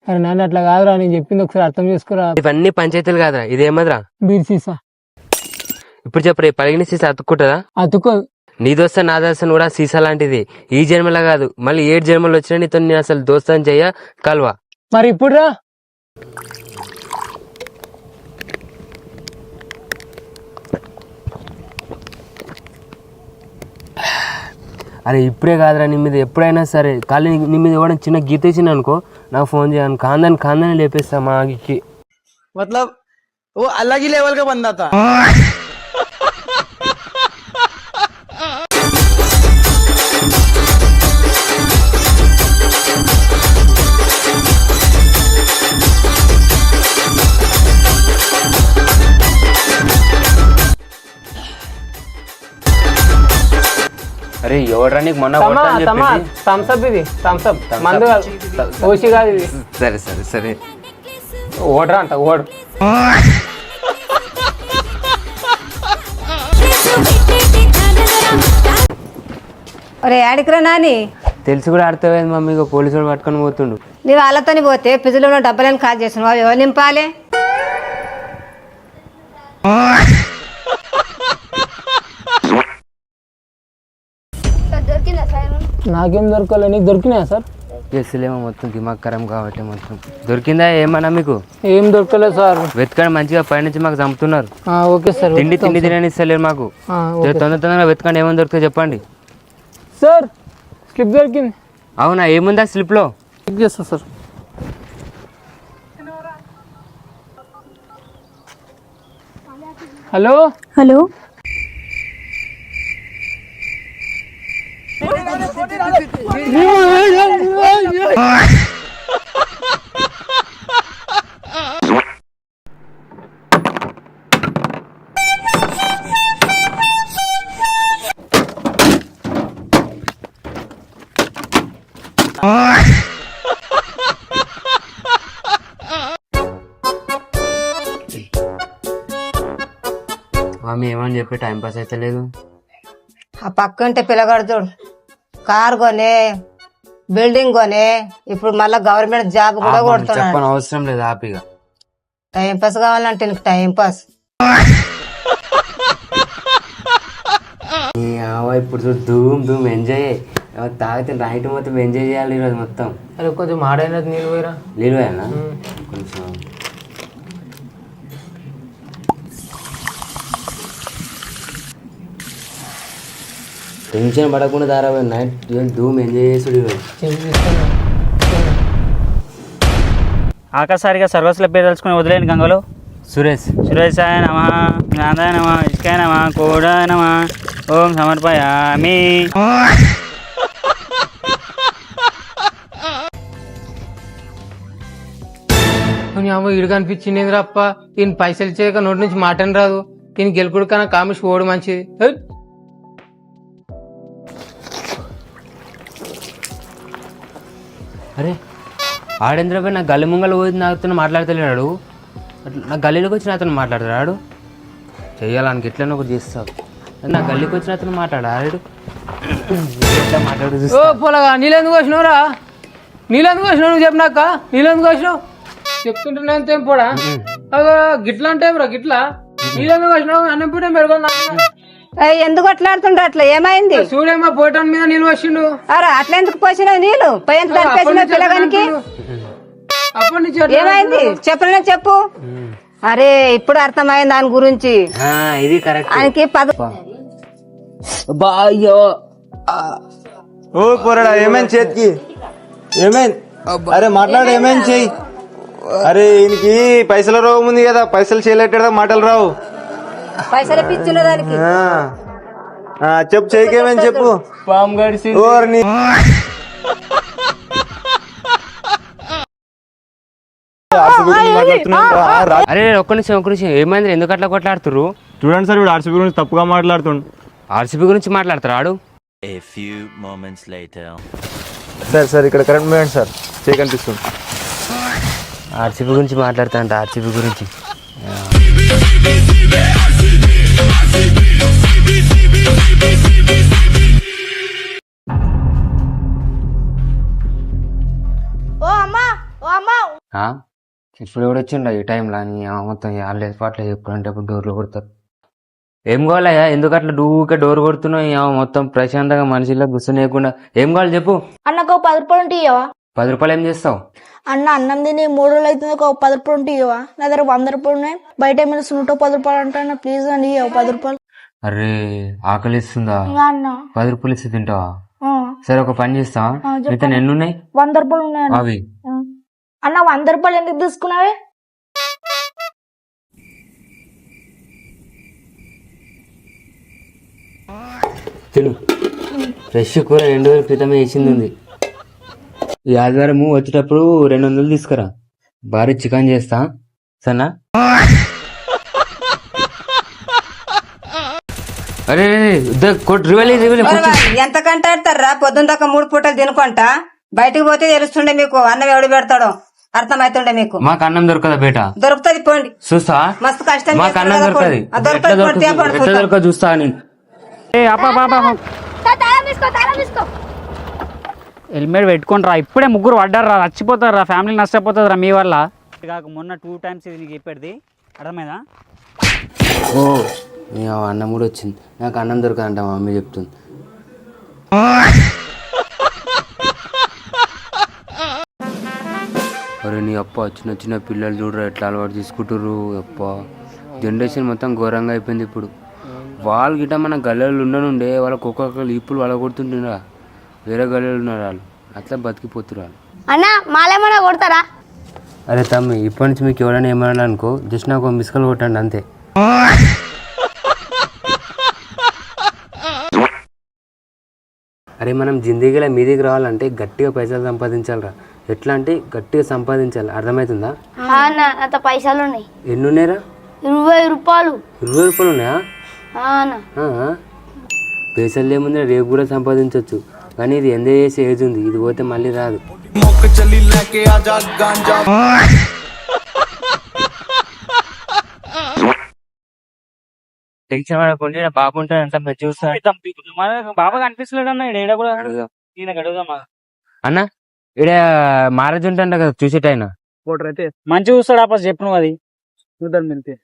అరే నాన్న అట్లా కాదురా, నేను చెప్పింది ఒకసారి అర్థం చేసుకోరా. ఇవన్నీ పంచాయతీలు కాదురా, ఇదేమదిరా? బీర్ సీసా. ఇప్పుడు చెప్పు, రేపు పలిగిన సీసా అతుక్కుంటుందా? అతుకో. నీ దోస్త నా దోస్త కూడా సీసా లాంటిది. ఈ జన్మలా కాదు, మళ్ళీ 7 జన్మలు వచ్చినా నీతో నేను అసలు దోస్తాను చెయ్య కల్వా. మరి ఇప్పుడు రా. అరే ఇప్పుడే కాదురా, నీ మీద ఎప్పుడైనా సరే ఖాళీ నీ మీద ఎవడైనా చిన్న గీత ఇచ్చింది అనుకో, నాకు ఫోన్ చేయను. కాందని లేపేస్తా మా ఆగికి. मतलब वो अलग ही लेवल का बंदा था. అరే ఎవడ్రా నీకు మొన్న థమ్స్అప్, ఇది థమ్స్అప్ మందు కాదు, ఓసి కాదు ఇది. సరే సరే సరే ఓడరా అంట ఓడు. ఒరే ఆడికిరా నాని, తెలిసి కూడా ఆడతావేది మమ్మీ, ఇక పోలీసులు పట్టుకొని పోతుండు. నీ వాళ్ళతోని పోతే ఫ్రిడ్జ్లో ఉన్న డబ్బులను కాల్ చేసిన వాళ్ళు ఎవరు నింపాలి? నాకేం దొరకలే, నీకు దొరికినాయా సార్? కేసులేమో మొత్తం దిమాగ్ ఖరాబ్ కాబట్టి మొత్తం దొరికిందా ఏమన్నా మీకు? ఏం దొరకలేదు సార్. వెతకండి మంచిగా, పైనుంచి మాకు చంపుతున్నారు. Okay sir. తిండి తినని ఇస్తలేరు మాకు. తొందరగా వెతకండి, ఏమని దొరికితే చెప్పండి సార్. స్లిప్ దొరికింది. అవునా, ఏముందా స్లిప్ లో? చెక్ చేస్తా సార్. హలో హలో, మమ్మీ ఏమని చెప్పి టైం పాస్ అయితే లేదు. ఆ పక్కంటే పిల్లగాడు చూడు, కార్ కొనే, బిల్డింగ్ కొనే, ఇప్పుడు మళ్ళా గవర్నమెంట్ జాబ్ కూడా కొడుతున్నాడు. చెప్పని అవసరం లేదు, హ్యాపీగా టైం పాస్ కావాలంటే నీకు టైం పాస్. ఇప్పుడు ధూమ్ ఎంజాయ్. తాగితే నైట్ మొత్తం ఎంజాయ్ చేయాలి ఈరోజు మొత్తం. అరే కొంచెం మాడైనది నీళ్ళు పోయిరా. నీళ్ళు పోయానా కొంచెం? టెన్షన్ పడకుండా దారాబాయి నైట్ ధూమ్ ఎంజాయ్ చేసుడు ఈరోజు. ఆఖరిసారిగా సర్వస్ల పేరు తెలుసుకుని వదిలేని గంగలో సురేష్. సురేశాయ నమ, నాదాయ నమ, ఇష్కాయ నమ, కోడాయ నమ, ఓం సమర్పయామి. ఇడు కనిపించింది అప్ప. ఈయన పైసలు చేయక నోటి నుంచి మాటని రాదు. ఈయన గెలుకుడు కన్నా కామిష్ ఓడు మంచిది. అరే ఆడేంద్రబాయ్ నా గల్లి ముంగలు పోయి నాతో మాట్లాడతలేడు. నా గల్లీలోకి వచ్చిన అతను మాట్లాడతాడు. చెయ్యాలని ఎట్లనో ఒకటి చేస్తావు. నా గల్లీకి వచ్చిన అతను మాట్లాడాడు. మాట్లాడు పోలగా నీళ్ళెందుకు వచ్చినావురా? నీళ్ళెందుకు వచ్చినావు? నువ్వు చెప్పినాక నీళ్ళెందుకు వచ్చినావు చెప్తుంటున్నా అంతేం పోడా. గిట్లా అంటే గిట్లా నీళ్ళెందుకు వచ్చినావు? అన్నం పూట మెరుగు. ఎందుకు అట్లాడుతుండ్రు? అట్లా ఏమైంది? చూడేమో పోయటం మీద నీళ్ళు వచ్చిండు. అరే అట్లా ఎందుకు పోసినావు నీళ్ళు? పోయేంత పిల్లగానికి అప్పటి నుంచి ఏమైంది చెప్పలే చెప్పు. అరే ఇప్పుడు అర్థమైంది దాని గురించి. ఇది కరెక్ట్. ఆయనకి ఓ పోరాడా, ఏమైంది చేతికి? ఏమైంది? అరే మాట్లాడు, ఏమైంది చెయ్యి. అరే ఈయనకి పైసల రోగం ఉంది కదా, పైసలు చేయలేట మాటలు రావు. పైసలు పిచ్చిన దానికి చెప్పు, చెయ్యికి ఏమైంది చెప్పు. పాము గడిసి అరే ఒక్క నిమిషం ఏమైంది? ఎందుకు అట్లా కొట్లాడుతురు? చూడండి సార్, ఇప్పుడు ఆర్సీబీ గురించి తప్పుగా మాట్లాడుతుండు. ఆర్సీబీ గురించి మాట్లాడతాడు. సార్ ఇక్కడ కరెంట్ మూమెంట్ సార్, చేయి కనిపిస్తుంది. ఆర్సీబీ గురించి మాట్లాడతా. ఆర్సీబీ గురించి ఓ అమ్మా ఓ అమ్మా ఆ? ఇప్పుడు కూడా వచ్చిండ ఈ టైంలో అని మొత్తం లేదు పాటలు ఎప్పుడంటే అప్పుడు డోర్లు కొడతారు. ఏం కావాలయ్యా? ఎందుకు అట్లా డూకే డోర్ కొడుతున్నావు? మొత్తం ప్రశాంతంగా మనిషిలో గుర్తునేయకుండా ఏం కావాలి చెప్పు. అన్నకు 10 రూపాయలు ఉంటే ఇవ్వవా? 10 రూపాయలు ఏం చేస్తావు? అన్న అన్నం తిని 3 రోజులు అవుతుంది, ఒక 10 రూపాయలు ఉంటే ఇవ్వవా? నా దగ్గర 100 రూపాయలు ఉన్నాయి, బయట ఏమైనా 110 రూపాయలు అంటున్నా, ప్లీజ్ అండి ఇవ్వ 10 రూపాయలు. అరే ఆకలి ఇస్తుందా? ఇంకా అన్న 10 రూపాయలు ఇస్తే తింటావా? ఆ, సరే ఒక పని చేస్తా, చెప్పు. మిగతా ఎన్ని ఉన్నాయి 100 రూపాయలు ఉన్నాయి అన్న. అవి? అన్న 100 రూపాయలు ఎందుకు తీసుకున్నావే? తిను. ఫ్రెష్ కూర 2 రోజుల క్రితమే వేసింది ఉంది. ఈ ఆదివారము వచ్చేటప్పుడు 200 తీసుకురా, భారీ చికెన్ చేస్తా సన్నా. అరే ఎంత కంటాడతారా? పొద్దున్న దాకా 3 పూటలు తినుకుంటా బయటకు పోతే తెలుస్తుండే మీకు అన్నం ఎవడు పెడతాడో, అర్థమైతుండే మీకు. మాకు అన్నం దొరకదా బేట? దొరుకుతుంది పోండి, చూస్తా. మస్తు కష్టం మాకు అన్నం దొరకదు. ఎట్లా దొరకదు చూస్తా నేను. హెల్మెట్ పెట్టుకొని రా, ఇప్పుడే 3 పడ్డారు రా, చచ్చిపోతారు రా, ఫ్యామిలీ నష్టపోతుంది రా మీ వల్ల. కాక మొన్న 2 టైమ్స్ ఇది నీకు చెప్పేది అర్థమైందా? ఓ నీ అన్నం కూడా వచ్చింది, నాకు అన్నం దొరకదంట మా మమ్మీ చెప్తుంది. అరే నీ అప్ప చిన్న చిన్న పిల్లలు చూడరు ఎట్లా అలవాటు తీసుకుంటారు. అప్ప జనరేషన్ మొత్తం ఘోరంగా అయిపోయింది ఇప్పుడు. వాళ్ళు గిట్ట మన గల్లలు ఉండనుండే వాళ్ళకి ఒక్కొక్కరు ఇప్పులు వాళ్ళ కొడుతుంటురా, వేరే గల్లలు ఉన్నారు వాళ్ళు, అట్లా బతికిపోతున్నారు వాళ్ళు. అన్న మాలేమన్నా కొడతారా? అరే తమ్మి, ఇప్పటి నుంచి మీకు ఎవరైనా ఏమన్నా అనుకో, జస్ట్ నాకు మిస్ కాల్ కొట్టండి అంతే. అరే మనం జిందగీలో మీదికి రావాలంటే గట్టిగా పైసలు సంపాదించాలిరా. ఎట్లా అంటే గట్టిగా సంపాదించాలి, అర్థమవుతుందా? అన్న అంత పైసలు ఉన్నాయి. ఎన్ని ఉన్నాయిరా? 20 రూపాయలు. 20 రూపాయలు ఉన్నాయా? అన్న పైసలు లేముందే రేపు కూడా సంపాదించవచ్చు, కానీ ఇది ఎంజాయ్ చేసే ఏజ్ ఉంది, ఇది పోతే మళ్ళీ రాదు. టెన్షన్ పడకుండా బాబు ఉంటాడు చూస్తా. బాబా కనిపిస్తలేడు అన్న ఈడ కూడా. ఈయన గడుగుదామా అన్న? ఈడ మ్యారేజ్ ఉంటాయంట కదా చూసేటైనా. ఫోటో అయితే మంచిగా చూస్తాడు ఆపస్, చెప్పు నువ్వు అది చూద్దాం వెళ్తే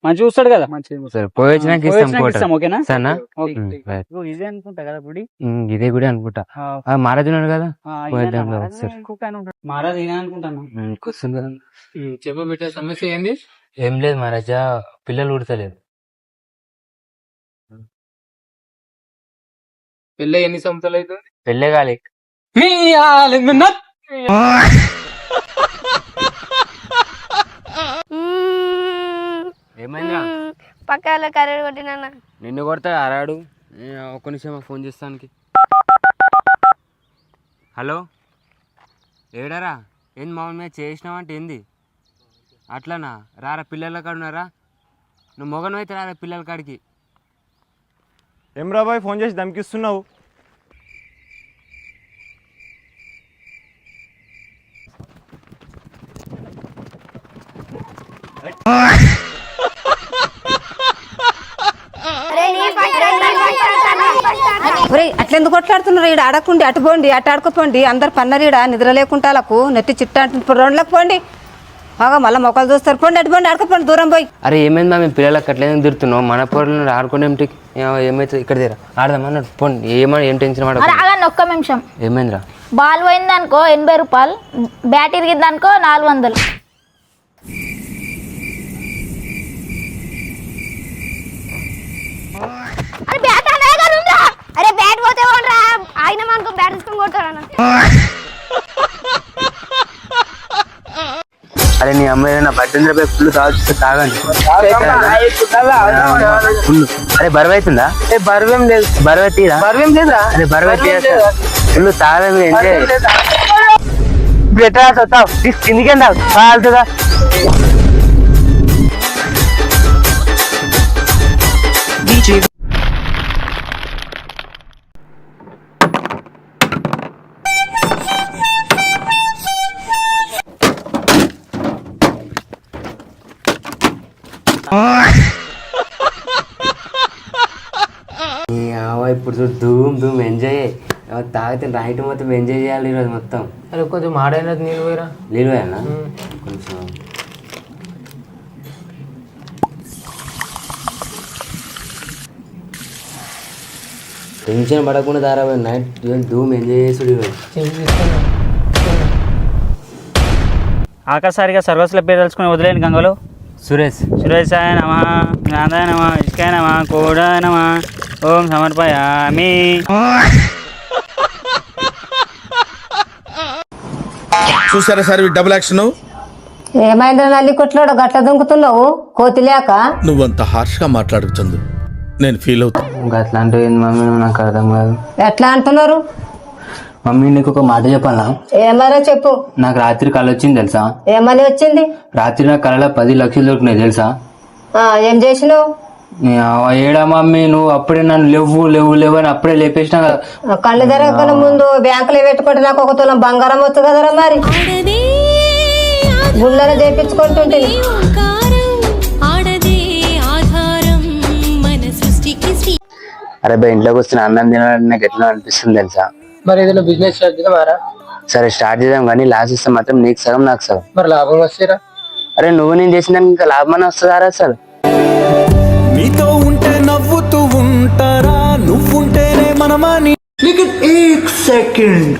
మంచిగా చూస్తాడు కదా. సరే పోయి వచ్చినాక ఇస్తాం, ఓకేనా? సరేనా? ఇదే అనుకుంటా కదా గుడి, ఇదే గుడి అనుకుంటా. మ్యారేజ్ ఉన్నాడు కదా, మహారాజ్ ఈయన అనుకుంటాను. కూర్చుంది కదా. చెప్పు బిడ్డ, సమస్య ఏంది? ఏం లేదు మహారాజా, పిల్లలు ఉడతలేదు. పెళ్ళి ఎన్ని సంవత్సరాలు అవుతుంది? పెళ్ళే కాలే. ఏమైందిరా? పక్కన కరెంట్ కొట్టినా. నిన్ను కొడతా అరాడు. ఒక్క నిమిషం ఫోన్ చేస్తానికి. హలో ఏడారా? ఏంది మామూలు మీద చేసినావంటే ఏంది? అట్లానా? రారా పిల్లల కాడున్నారా? నువ్వు మొగను అయితే రారా పిల్లల కాడికి. ఏం రాబాయ్ ఫోన్ చేసి ధమ్కిస్తున్నావు? అట్లెందుకు కొట్లాడుతున్నారు? ఈడ ఆడకుండి అటు పోండి, అటు ఆడుకోపోండి, అందరు పన్నరు ఈడ నిద్ర లేకుండా నెత్తి చిట్ట అంటుంది. రోడ్లకు పోండి, మళ్ళీ మొక్కలు చూస్తారు. పోండి అటు పోండి, ఆడుకోపోండి దూరం పోయి. అరే ఏమైందా మేము పిల్లలకి అట్లేదని తిరుగుతున్నావు? మన పొరలు ఆడుకునే ఏమైతే ఇక్కడ దగ్గర ఆడదామన్నాడు. పోండి, ఏం టెన్షన్ పడ. ఒక్క నిమిషం. ఏమైందిరా? బాల్ పోయిందనుకో 80 రూపాయలు, బ్యాట్ ఇరిగిందనుకో 400. అరే బ్యాట్ పోతే ఆయన మనకు బ్యాట్ తీసుకొని కొడతాడు. అరే నీ అమ్మాయి నా బట్టలు ఫుల్ తాగండి. ఫుల్ అరే బరువు అవుతుందా? బరువేం లేదు. బరువు తీరా? బరువేం లేదా? అరే బరువు ఫుల్ తాగడం ఎట్లా వస్తావు? కిందికెళ్ళి కాలుతుందా? ఇప్పుడు చూడు ధూమ్ ధూమ్ ఎంజాయ్ తాగితే నైట్ మొత్తం ఎంజాయ్ చేయాలి ఈరోజు మొత్తం. అరే కొంచెం మాడైనది నీళ్ళు పోయిరా. నీళ్ళు పోయానా కొంచెం. టెన్షన్ పడకుండా దారాబాయి నైట్ ధూమ్ ఎంజాయ్ చేసుడు ఈరోజు. ఆఖరిసారిగా సర్వస్ల పేరు తెలుసుకుని వదిలేని గంగలు. సురేష్ సురేశాయ నమ, నాదాయ నమ, ఇష్కాయ నమ, కోడాయ నమ, ఓం సమర్పయామి. చూసారా సార్ డబుల్ యాక్షన్. ఏమైందిరా నల్లి కొట్లాడు గట్ల దుంకుతున్నావు కోతి లేక? నువ్వంత హార్ష్ గా మాట్లాడకు చందు, నేను ఫీల్ అవుతా. ఇంకా అట్లాంటివి ఏంది మమ్మీ నాకు అర్థం కాదు. ఎట్లా అంటున్నారు? మమ్మీ నీకు ఒక మాట చెప్పాలా? ఏమరా చెప్పు. నాకు రాత్రి కళ వచ్చింది తెలుసా? ఏమని వచ్చింది? రాత్రి నా కళలో 10 లక్షలు దొరికినాయి తెలుసా? ఏం చేసినావు? ఏడా మమ్మీ నువ్వు అప్పుడే నన్ను లేవు లేవు లేవు అని అప్పుడే లేపేసినా కదా. కళ్ళు తిరగకనే ముందు బ్యాంకులో పెట్టుకుంటే నాకు 1 తులం బంగారం వచ్చు కదరా మరి. గుళ్ళనే చేపించుకుంటుంటే అరే బా ఇంట్లోకి వస్తున్న అన్నం తినాలని నాకు ఎట్లా అనిపిస్తుంది తెలుసా? మరి ఏదైనా బిజినెస్ స్టార్ట్ చేద్దామారా? సరే స్టార్ట్ చేద్దాం కానీ లాస్ ఇస్తే మాత్రం నీకు సగం నాకు సగం. మరి లాభం వస్తారా? అరే నువ్వు నేను చేసిన ఇంకా లాభం వస్తుందారా అసలు? నీతో ఉంటే నవ్వుతూ ఉంటారా, నువ్వుంటేనే మనమని. సెకండ్